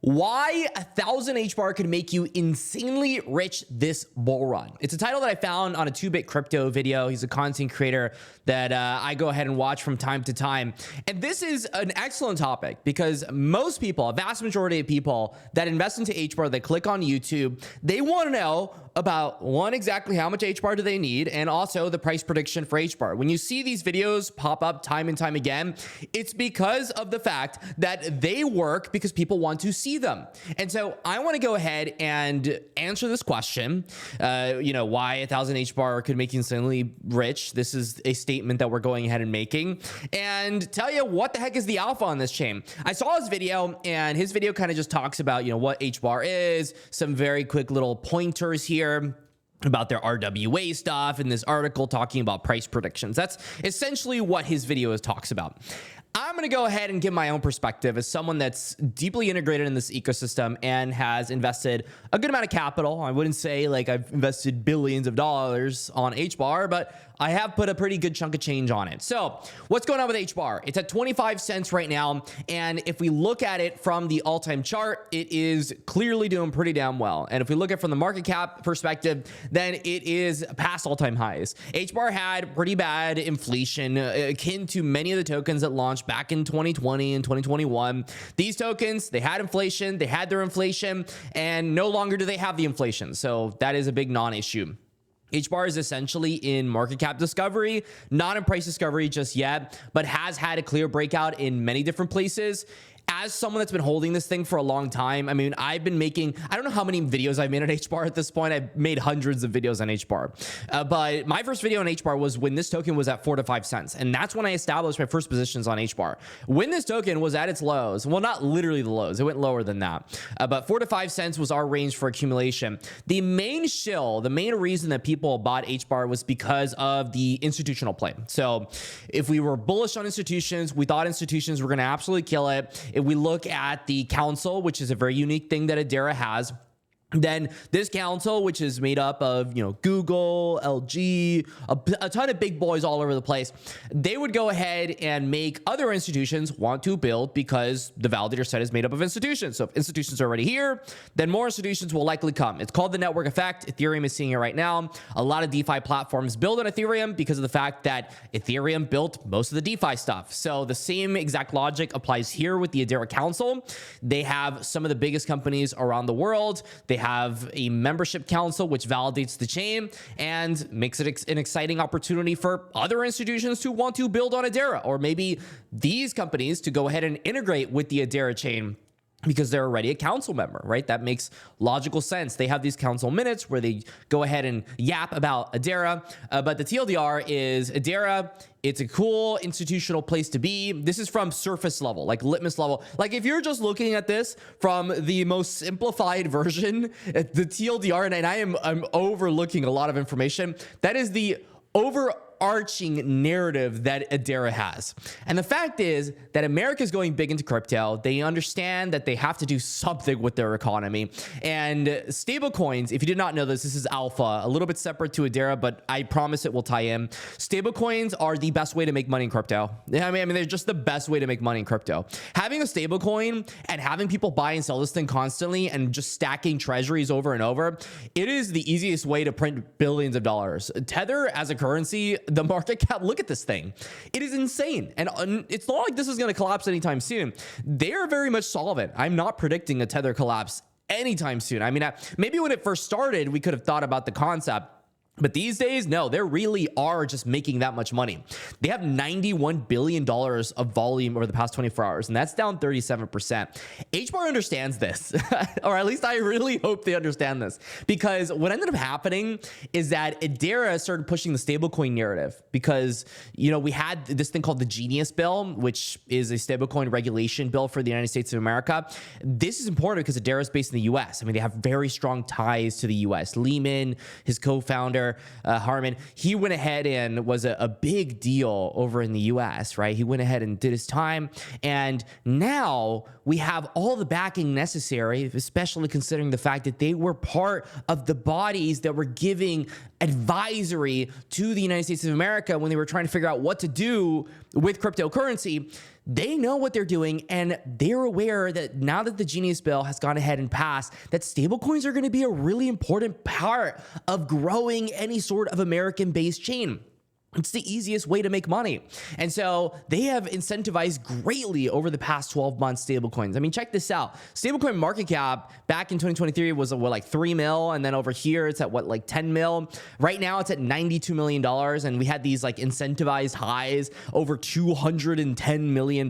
Why 1,000 HBAR could make you insanely rich this bull run. It's a title that I found on a 2-Bit Crypto video. He's a content creator that I go ahead and watch from time to time. And this is an excellent topic because most people, a vast majority of people that invest into HBAR, that click on YouTube, they want to know about one, exactly how much HBAR do they need, and also the price prediction for HBAR. When you see these videos pop up time and time again, it's because of the fact that they work because people want to see them. And so I want to go ahead and answer this question, why 1,000 HBAR could make you insanely rich. This is a statement that we're going ahead and making, and tell you what the heck is the alpha on this chain. I saw his video, and his video kind of just talks about, what HBAR is, some very quick little pointers here about their RWA stuff, in this article talking about price predictions. That's essentially what his video talks about. I'm going to go ahead and give my own perspective as someone that's deeply integrated in this ecosystem and has invested a good amount of capital. I wouldn't say like I've invested billions of dollars on HBAR, but I have put a pretty good chunk of change on it. So what's going on with HBAR? It's at 25 cents right now. And if we look at it from the all-time chart, it is clearly doing pretty damn well. And if we look at it from the market cap perspective, then it is past all-time highs. HBAR had pretty bad inflation akin to many of the tokens that launched back in 2020 and 2021. These tokens, they had inflation, they had their inflation, and no longer do they have the inflation. So that is a big non-issue. HBAR is essentially in market cap discovery, not in price discovery just yet, but has had a clear breakout in many different places. As someone that's been holding this thing for a long time, I mean, I've been making, I don't know how many videos I've made on HBAR at this point. I've made hundreds of videos on HBAR. But my first video on HBAR was when this token was at 4 to 5 cents. And that's when I established my first positions on HBAR. When this token was at its lows, well, not literally the lows, it went lower than that. But 4 to 5 cents was our range for accumulation. The main reason that people bought HBAR was because of the institutional play. So if we were bullish on institutions, we thought institutions were going to absolutely kill it. If we look at the council, which is a very unique thing that Adera has, then this council, which is made up of, Google, LG, a ton of big boys all over the place, they would go ahead and make other institutions want to build because the validator set is made up of institutions. So if institutions are already here, then more institutions will likely come. It's called the network effect. Ethereum is seeing it right now. A lot of DeFi platforms build on Ethereum because of the fact that Ethereum built most of the DeFi stuff. So the same exact logic applies here with the Adera council. They have some of the biggest companies around the world. They have a membership council which validates the chain and makes it an exciting opportunity for other institutions to want to build on Adera, or maybe these companies to go ahead and integrate with the Adera chain because they're already a council member, right? That makes logical sense. They have these council minutes where they go ahead and yap about Adera. But the TLDR is Adera, it's a cool institutional place to be. This is from surface level, like litmus level. Like if you're just looking at this from the most simplified version, the TLDR, and I'm overlooking a lot of information, that is the overarching narrative that Adera has. And the fact is that America is going big into crypto. They understand that they have to do something with their economy. And stable coins, if you did not know this is alpha, a little bit separate to Adera, but I promise it will tie in. Stable coins are the best way to make money in crypto. I mean, they're just the best way to make money in crypto. Having a stable coin and having people buy and sell this thing constantly and just stacking treasuries over and over, it is the easiest way to print billions of dollars. Tether as a currency, the market cap, look at this thing. It is insane. And it's not like this is going to collapse anytime soon. They're very much solvent. I'm not predicting a Tether collapse anytime soon. I mean, maybe when it first started, we could have thought about the concept. But these days, no, they really are just making that much money. They have $91 billion of volume over the past 24 hours, and that's down 37%. HBAR understands this, or at least I really hope they understand this, because what ended up happening is that Adera started pushing the stablecoin narrative because, we had this thing called the Genius Bill, which is a stablecoin regulation bill for the United States of America. This is important because Adera is based in the US. I mean, they have very strong ties to the US. Lehman, his co-founder, Harman, he went ahead and was a big deal over in the US, right? He went ahead and did his time. And now we have all the backing necessary, especially considering the fact that they were part of the bodies that were giving advisory to the United States of America when they were trying to figure out what to do with cryptocurrency. they know what they're doing, and they're aware that now that the Genius bill has gone ahead and passed, that stablecoins are going to be a really important part of growing any sort of American-based chain. It's the easiest way to make money. And so they have incentivized greatly over the past 12 months stablecoins. I mean, check this out. Stablecoin market cap back in 2023 was what, like 3 mil. And then over here, it's at what, like 10 mil. Right now it's at $92 million. And we had these like incentivized highs over $210 million.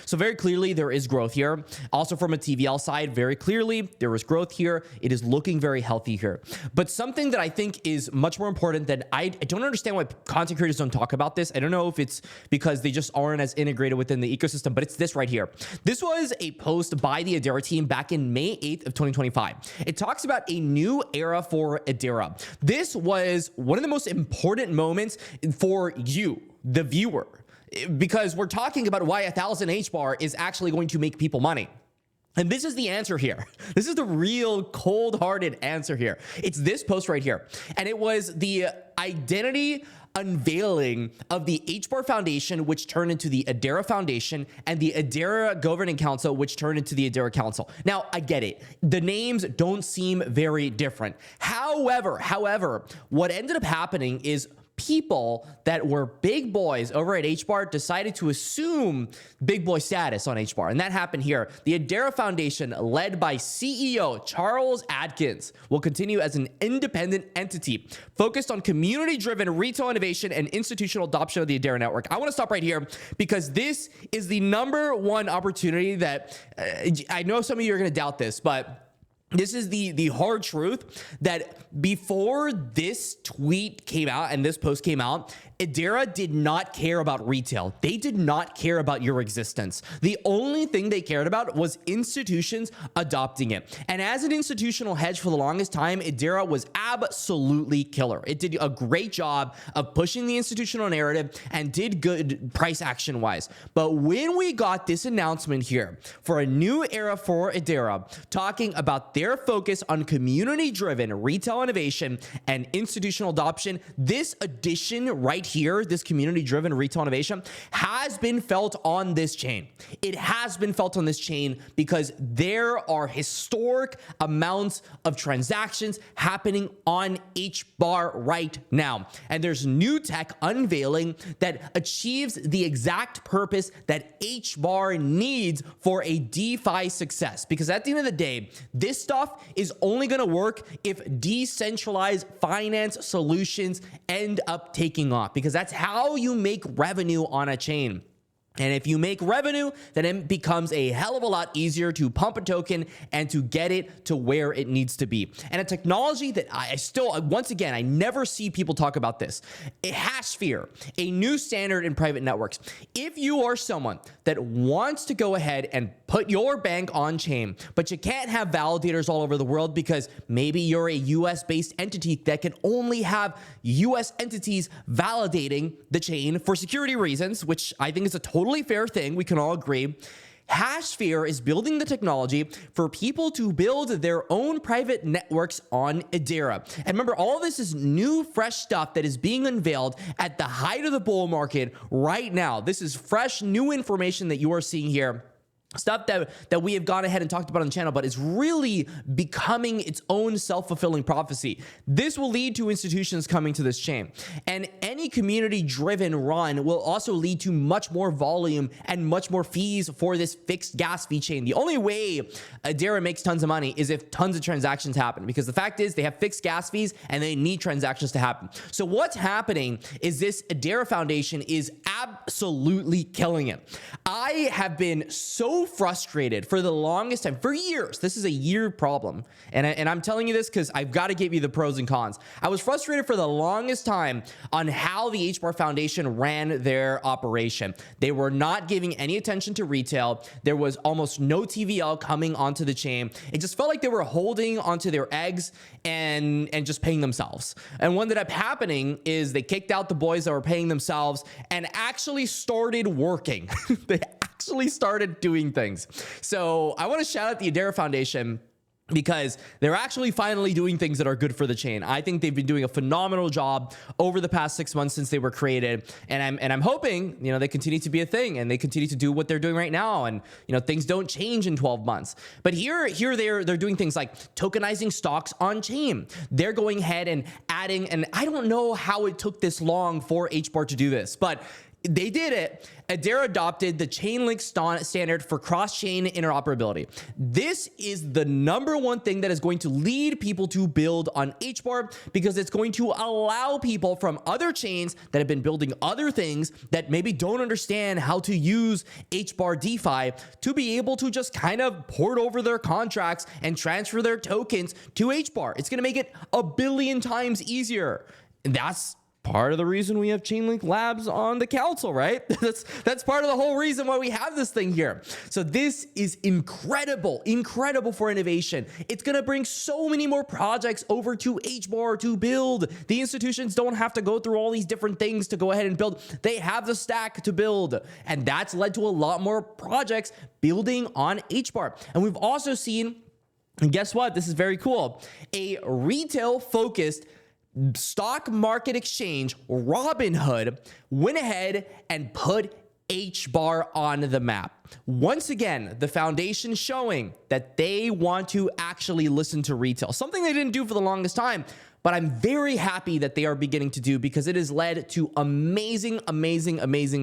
So very clearly there is growth here. Also from a TVL side, very clearly there is growth here. It is looking very healthy here. But something that I think is much more important that I don't understand why content creators don't talk about this. I don't know if it's because they just aren't as integrated within the ecosystem, but it's this right here. This was a post by the Adera team back in May 8th of 2025. It talks about a new era for Adera. This was one of the most important moments for you, the viewer, because we're talking about why 1000 Hbar is actually going to make people money. And this is the answer here. This is the real cold-hearted answer here. It's this post right here. And it was the identity unveiling of the Hbar Foundation, which turned into the Adera Foundation, and the Adera Governing Council, which turned into the Adera Council. Now, I get it. The names don't seem very different. However, what ended up happening is people that were big boys over at Hbar decided to assume big boy status on Hbar. And that happened here. The Adera Foundation, led by CEO Charles Adkins, will continue as an independent entity focused on community-driven retail innovation and institutional adoption of the Adera network. I want to stop right here because this is the #1 opportunity that I know some of you are going to doubt this, but this is the hard truth that before this tweet came out and this post came out, Adera did not care about retail. They did not care about your existence. The only thing they cared about was institutions adopting it. And as an institutional hedge for the longest time, Adera was absolutely killer. It did a great job of pushing the institutional narrative and did good price action wise. But when we got this announcement here for a new era for Adera, talking about their focus on community-driven retail innovation and institutional adoption, this addition right here, this community-driven retail innovation, has been felt on this chain. It has been felt on this chain because there are historic amounts of transactions happening on Hbar right now. And there's new tech unveiling that achieves the exact purpose that Hbar needs for a DeFi success. Because at the end of the day, this stuff is only going to work if decentralized finance solutions end up taking off, because that's how you make revenue on a chain. And if you make revenue, then it becomes a hell of a lot easier to pump a token and to get it to where it needs to be. And a technology that I still, once again, I never see people talk about this. Hashere, a new standard in private networks. If you are someone that wants to go ahead and put your bank on chain, but you can't have validators all over the world because maybe you're a US-based entity that can only have US entities validating the chain for security reasons, which I think is a totally fair thing. We can all agree. Hashere is building the technology for people to build their own private networks on Adera. And remember, all of this is new, fresh stuff that is being unveiled at the height of the bull market right now. This is fresh, new information that you are seeing here. Stuff that we have gone ahead and talked about on the channel, but it's really becoming its own self-fulfilling prophecy. This will lead to institutions coming to this chain. And any community-driven run will also lead to much more volume and much more fees for this fixed gas fee chain. The only way Adera makes tons of money is if tons of transactions happen, because the fact is they have fixed gas fees and they need transactions to happen. So what's happening is this Adera Foundation is absolutely killing it. I have been so frustrated for the longest time, for years. This is a year problem. And I'm telling you this because I've got to give you the pros and cons. I was frustrated for the longest time on how the Hbar Foundation ran their operation. They were not giving any attention to retail. There was almost no TVL coming onto the chain. It just felt like they were holding onto their eggs and just paying themselves. And what ended up happening is they kicked out the boys that were paying themselves and actually started working. They actually started doing things. So I want to shout out the Adera Foundation because they're actually finally doing things that are good for the chain. I think they've been doing a phenomenal job over the past 6 months since they were created, and I'm hoping, you know, they continue to be a thing and they continue to do what they're doing right now, and you know, things don't change in 12 months. But here they're doing things like tokenizing stocks on chain. They're going ahead and adding, and I don't know how it took this long for Hbar to do this, but they did it. Adera adopted the Chainlink standard for cross-chain interoperability. This is the #1 thing that is going to lead people to build on Hbar, because it's going to allow people from other chains that have been building other things that maybe don't understand how to use Hbar DeFi to be able to just kind of port over their contracts and transfer their tokens to Hbar. It's going to make it a billion times easier. And that's part of the reason we have Chainlink Labs on the council, right? That's part of the whole reason why we have this thing here. So this is incredible for innovation. It's going to bring so many more projects over to Hbar to build. The institutions don't have to go through all these different things to go ahead and build. They have the stack to build. And that's led to a lot more projects building on Hbar. And we've also seen, and guess what? This is very cool. A retail-focused stock market exchange, Robinhood, went ahead and put Hbar on the map. Once again, the foundation showing that they want to actually listen to retail, something they didn't do for the longest time. But I'm very happy that they are beginning to do, because it has led to amazing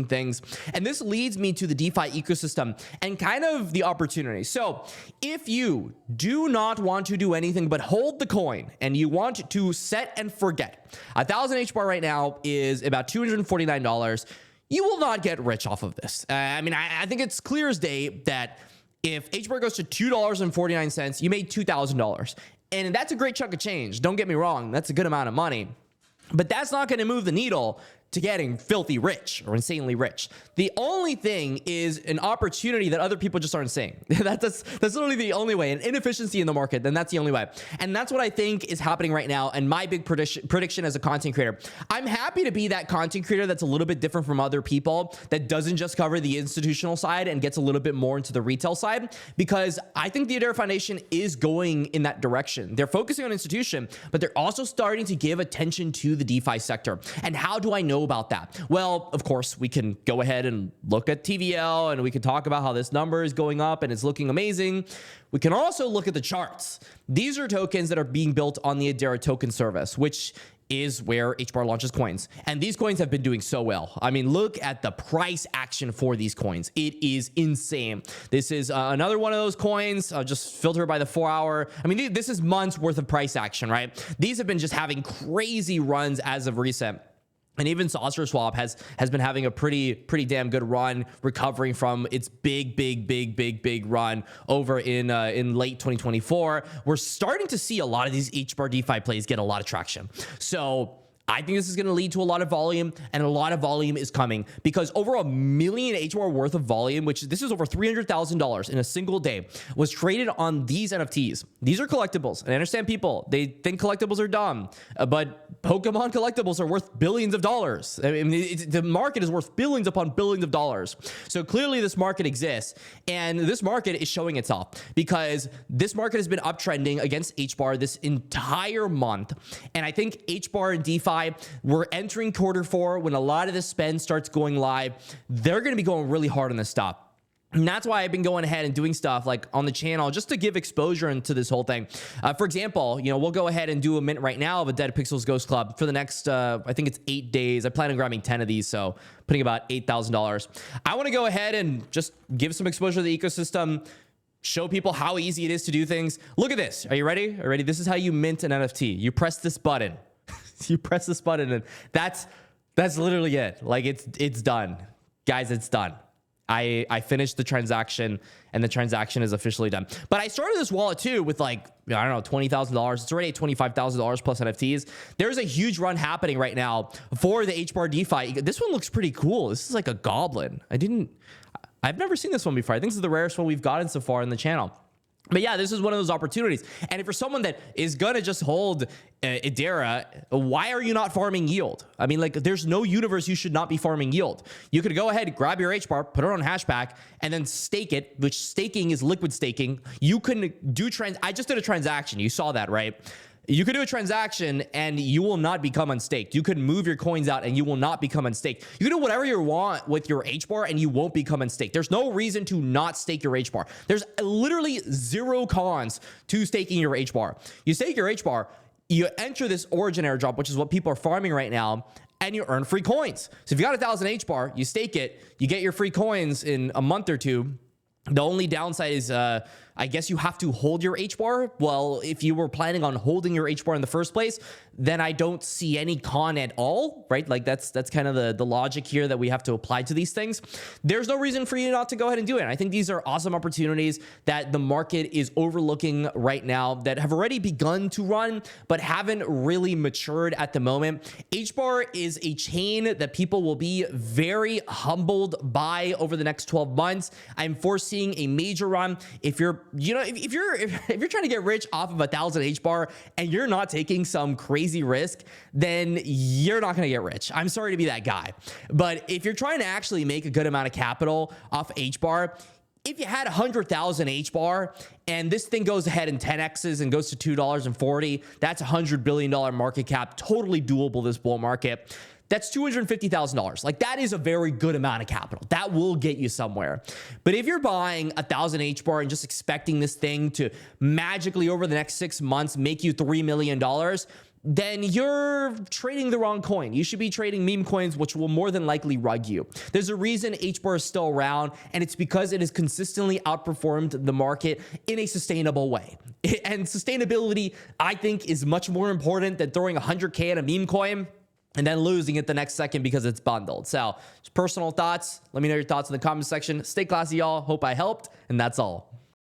things. And this leads me to the DeFi ecosystem and kind of the opportunity. So if you do not want to do anything but hold the coin and you want to set and forget, 1,000 Hbar right now is about $249. You will not get rich off of this. I mean, I think it's clear as day that if Hbar goes to $2.49, you made $2,000. And that's a great chunk of change. Don't get me wrong. That's a good amount of money. But that's not going to move the needle to getting filthy rich or insanely rich. The only thing is an opportunity that other people just aren't seeing. That's literally the only way. An inefficiency in the market, then that's the only way. And that's what I think is happening right now. And my big prediction as a content creator, I'm happy to be that content creator that's a little bit different from other people, that doesn't just cover the institutional side and gets a little bit more into the retail side, because I think the Adera Foundation is going in that direction. They're focusing on institution, but they're also starting to give attention to the DeFi sector. And how do I know about that? Well, of course, we can go ahead and look at TVL and we can talk about how this number is going up and it's looking amazing. We can also look at the charts. These are tokens that are being built on the Adera token service, which is where Hbar launches coins. And these coins have been doing so well. I mean, look at the price action for these coins. It is insane. This is another one of those coins, just filtered by the 4-hour. I mean, this is months worth of price action, right? These have been just having crazy runs as of recent. And even Hashere Swap has been having a pretty damn good run, recovering from its big run over in late 2024. We're starting to see a lot of these Hbar DeFi plays get a lot of traction. So I think this is going to lead to a lot of volume, and a lot of volume is coming, because over $1 million Hbar worth of volume, which this is over $300,000 in a single day, was traded on these NFTs. These are collectibles. And I understand people, they think collectibles are dumb, but Pokemon collectibles are worth billions of dollars. I mean, the market is worth billions upon billions of dollars. So clearly this market exists, and this market is showing itself, because this market has been uptrending against Hbar this entire month. And I think Hbar and DeFi, we're entering Q4 when a lot of the spend starts going live. They're going to be going really hard on this stuff. And that's why I've been going ahead and doing stuff like on the channel just to give exposure into this whole thing. For example, you know, we'll go ahead and do a mint right now of a Dead Pixels Ghost Club for the next, I think it's 8 days. I plan on grabbing 10 of these, so putting about $8,000. I want to go ahead and just give some exposure to the ecosystem, show people how easy it is to do things. Look at this. Are you ready? Are you ready? This is how you mint an NFT. You press this button. You press this button, and that's literally it. Like, it's done. Guys, it's done. I finished the transaction, and the transaction is officially done. But I started this wallet too with, like, I don't know, $20,000. It's already at $25,000 plus NFTs. There's a huge run happening right now for the Hbar DeFi. This one looks pretty cool. This is like a goblin. I've never seen this one before. I think this is the rarest one we've gotten so far in the channel. But yeah, this is one of those opportunities. And if you're someone that is going to just hold Adera, why are you not farming yield? I mean, like, there's no universe you should not be farming yield. You could go ahead, grab your HBAR, put it on Hashback, and then stake it, which staking is liquid staking. You can do I just did a transaction. You saw that, right? You could do a transaction and you will not become unstaked. You could move your coins out and you will not become unstaked. You can do whatever you want with your HBAR and you won't become unstaked. There's no reason to not stake your HBAR. There's literally zero cons to staking your HBAR. You stake your HBAR, you enter this origin airdrop, which is what people are farming right now, and you earn free coins. So if you got 1,000 HBAR, you stake it, you get your free coins in a month or two. The only downside is, I guess you have to hold your HBAR. Well, if you were planning on holding your HBAR in the first place, then I don't see any con at all, right? Like that's kind of the logic here that we have to apply to these things. There's no reason for you not to go ahead and do it. I think these are awesome opportunities that the market is overlooking right now that have already begun to run, but haven't really matured at the moment. HBAR is a chain that people will be very humbled by over the next 12 months. I'm foreseeing a major run. If you're if you're trying to get rich off of 1,000 HBAR and you're not taking some crazy risk, then you're not going to get rich. I'm sorry to be that guy. But if you're trying to actually make a good amount of capital off HBAR, if you had 100,000 HBAR and this thing goes ahead and 10x's and goes to $2.40, that's $100 billion market cap, totally doable this bull market. That's $250,000. Like, that is a very good amount of capital. That will get you somewhere. But if you're buying 1,000 HBAR and just expecting this thing to magically over the next 6 months make you $3 million, then you're trading the wrong coin. You should be trading meme coins, which will more than likely rug you. There's a reason HBAR is still around, and it's because it has consistently outperformed the market in a sustainable way. And sustainability, I think, is much more important than throwing 100K at a meme coin and then losing it the next second because it's bundled. So, just personal thoughts. Let me know your thoughts in the comment section. Stay classy, y'all. Hope I helped, and that's all.